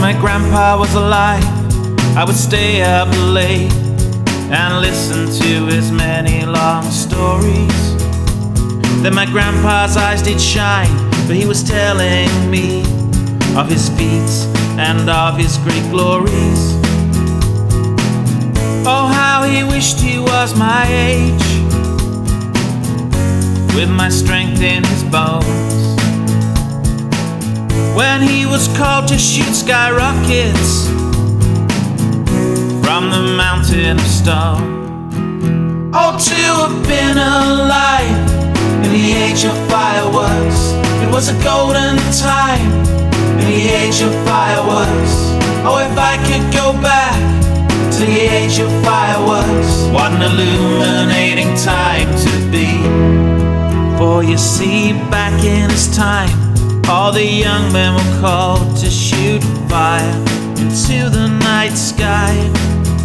my grandpa was alive, I would stay up late and listen to his many long stories. Then my grandpa's eyes did shine, but he was telling me of his feats and of his great glories. Oh, how he wished he was my age, with my strength in his bones. When he was called to shoot skyrockets from the mountain of stone. Oh, to have been alive in the age of fireworks, it was a golden time in the age of fireworks. Oh, if I could go back to the age of fireworks, what an illuminating time to be. For you see, back in his time, all the young men were called to shoot fire into the night sky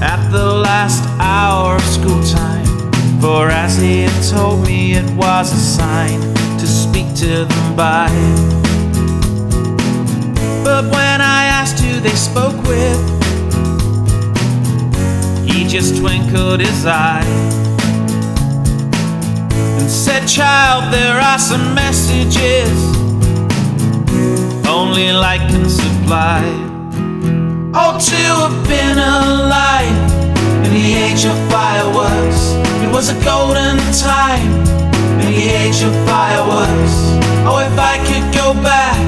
at the last hour of school time. For as he had told me, it was a sign to speak to them by. But when I asked who they spoke with, he just twinkled his eye and said, "Child, there are some messages only light can supply." Oh, to have been alive in the age of fireworks, it was a golden time in the age of fireworks. Oh, if I could go back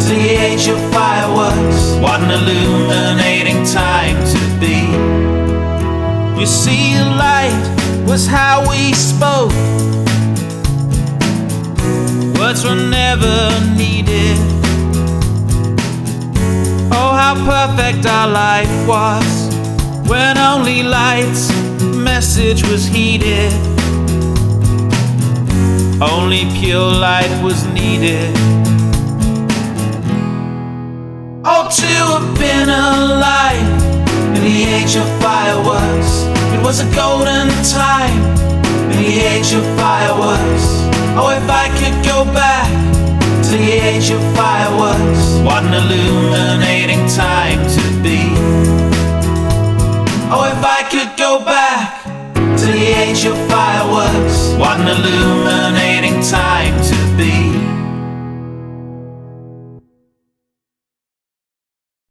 to the age of fireworks, what an illuminating time to be. You see, light was how we spoke, words were never needed. Oh, how perfect our life was when only light's message was heeded. Only pure light was needed. Oh, to have been alive in the age of fireworks, it was a golden time in the age of fireworks. Oh, if I could go back to the age of fireworks, what an illuminating time to be. Oh, if I could go back to the age of fireworks, what an illuminating time to be.